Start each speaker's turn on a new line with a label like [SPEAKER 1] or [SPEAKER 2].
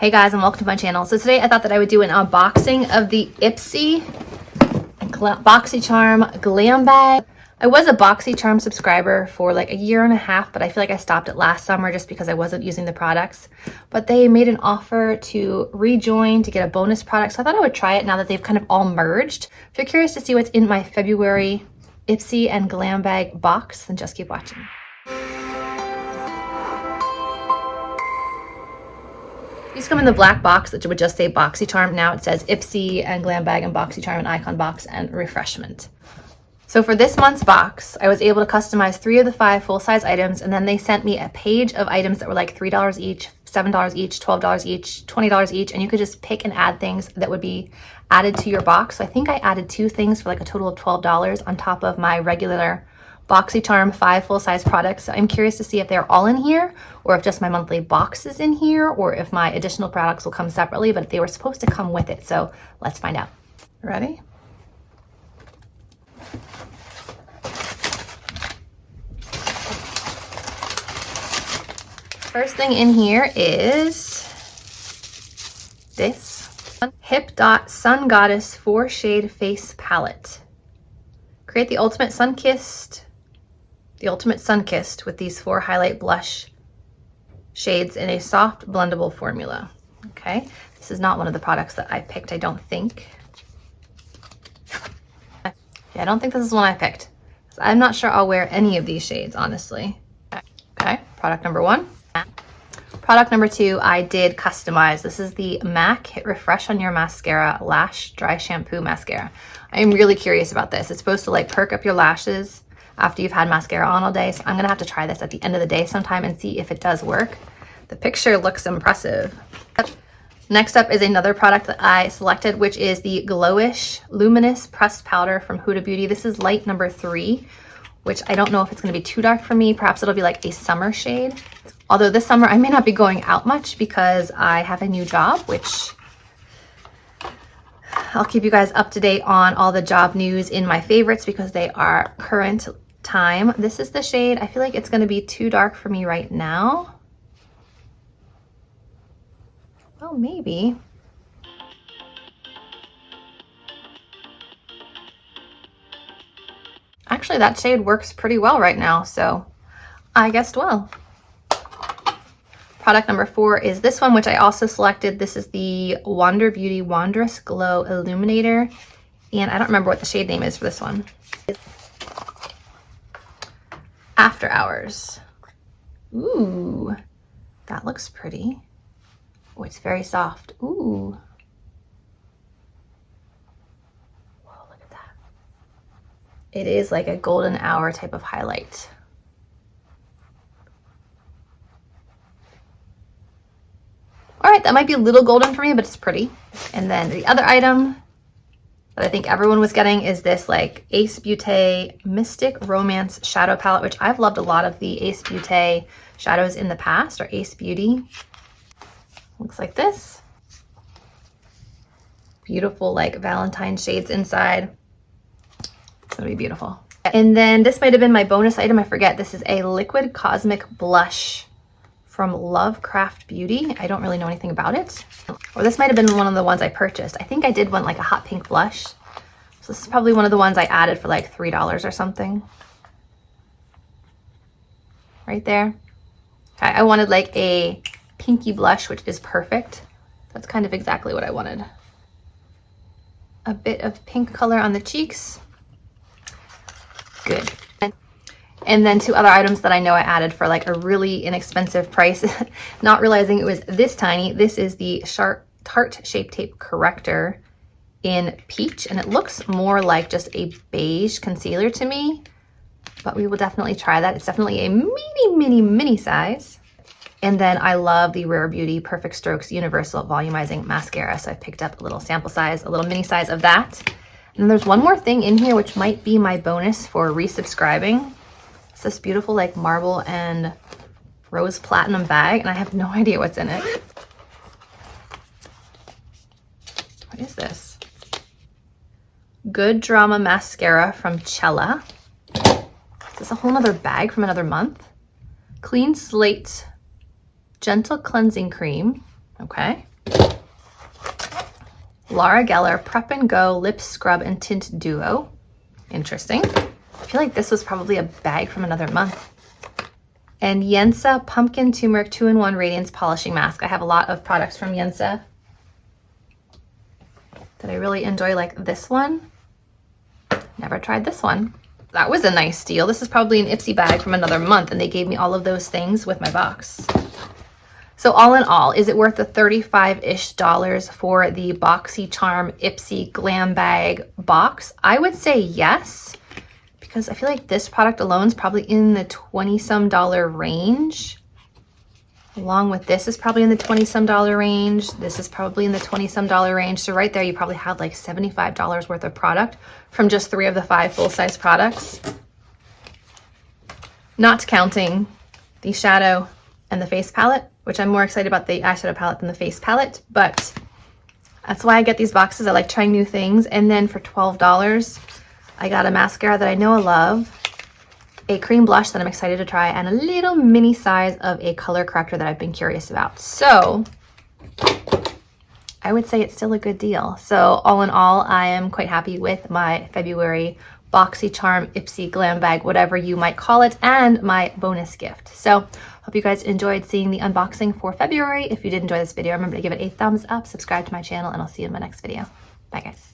[SPEAKER 1] Hey guys, and welcome to my channel. So today I thought that I would do an unboxing of the Ipsy BoxyCharm Glam Bag. I was a BoxyCharm subscriber for like a year and a half, but I feel like I stopped it last summer just because I wasn't using the products. But they made an offer to rejoin to get a bonus product, so I thought I would try it now that they've kind of all merged. If you're curious to see what's in my February Ipsy and Glam Bag box, then just keep watching. These come in the black box that would just say BoxyCharm. Now it says Ipsy and Glam Bag and BoxyCharm and Icon Box and Refreshment. So for this month's box, I was able to customize 3 of the 5 full-size items, and then they sent me a page of items that were like $3 each, $7 each, $12 each, $20 each, and you could just pick and add things that would be added to your box. So I think I added 2 things for like a total of $12 on top of my regular BoxyCharm 5 full-size products. So I'm curious to see if they're all in here, or if just my monthly box is in here, or if my additional products will come separately, but they were supposed to come with it. So let's find out. Ready? First thing in here is this Hip Dot Sun Goddess 4-shade face palette. Create the ultimate sun-kissed with these 4 highlight blush shades in a soft blendable formula. Okay, this is not one of the products that I picked, I don't think. Yeah, I don't think this is one I picked. So I'm not sure I'll wear any of these shades, honestly. Okay, product number 1. Product number 2, I did customize. This is the MAC Hit Refresh on Your Mascara Lash Dry Shampoo Mascara. I'm really curious about this. It's supposed to like perk up your lashes after you've had mascara on all day. So I'm gonna have to try this at the end of the day sometime and see if it does work. The picture looks impressive. Next up is another product that I selected, which is the Glowish Luminous Pressed Powder from Huda Beauty. This is light number 3, which I don't know if it's gonna be too dark for me. Perhaps it'll be like a summer shade. Although this summer I may not be going out much because I have a new job, which I'll keep you guys up to date on all the job news in my favorites because they are current time. This is the shade. I feel like it's going to be too dark for me right now. Well, maybe. Actually, that shade works pretty well right now, so I guessed well. Product number 4 is this one, which I also selected. This is the Wander Beauty Wondrous Glow Illuminator, and I don't remember what the shade name is for this one. After Hours. Ooh, that looks pretty. Oh, it's very soft. Ooh. Whoa, look at that. It is like a golden hour type of highlight. All right, that might be a little golden for me, but it's pretty. And then the other item that I think everyone was getting is this like Ace Beauté Mystic Romance Shadow Palette, which I've loved a lot of the Ace Beauté shadows in the past, or Ace Beauty. Looks like this. Beautiful like Valentine shades inside. It's gonna be beautiful. And then this might have been my bonus item, I forget. This is a Liquid Cosmic Blush from Lovecraft Beauty. I don't really know anything about it. Or this might have been one of the ones I purchased. I think I did want like a hot pink blush. So this is probably one of the ones I added for like $3 or something. Right there. Okay, I wanted like a pinky blush, which is perfect. That's kind of exactly what I wanted. A bit of pink color on the cheeks. Good. And then 2 other items that I know I added for like a really inexpensive price, not realizing it was this tiny. This is the Tarte Shape Tape Corrector in Peach, and it looks more like just a beige concealer to me, but we will definitely try that. It's definitely a mini size. And then I love the Rare Beauty Perfect Strokes Universal Volumizing Mascara, so I picked up a little sample size, a little mini size of that. And there's one more thing in here which might be my bonus for resubscribing. This beautiful like marble and rose platinum bag, and I have no idea what's in it. What is this? Good Drama Mascara from Cella. Is this a whole nother bag from another month? Clean Slate Gentle Cleansing Cream. Okay. Laura Geller Prep and Go Lip Scrub and Tint Duo. Interesting. I feel like this was probably a bag from another month. And Yensa Pumpkin Turmeric 2-in-1 Radiance Polishing Mask. I have a lot of products from Yensa that I really enjoy, like this one. Never tried this one. That was a nice deal. This is probably an Ipsy bag from another month, and they gave me all of those things with my box. So all in all, is it worth the $35-ish for the BoxyCharm Ipsy Glam Bag box? I would say yes, because I feel like this product alone is probably in the $20-some range. Along with this is probably in the $20-some range. This is probably in the $20-some range. So right there, you probably had like $75 worth of product from just 3 of the 5 full-size products. Not counting the shadow and the face palette, which I'm more excited about the eyeshadow palette than the face palette, but that's why I get these boxes. I like trying new things. And then for $12, I got a mascara that I know I love, a cream blush that I'm excited to try, and a little mini size of a color corrector that I've been curious about. So I would say it's still a good deal. So all in all, I am quite happy with my February BoxyCharm Ipsy Glam Bag, whatever you might call it, and my bonus gift. So hope you guys enjoyed seeing the unboxing for February. If you did enjoy this video, remember to give it a thumbs up, subscribe to my channel, and I'll see you in my next video. Bye guys.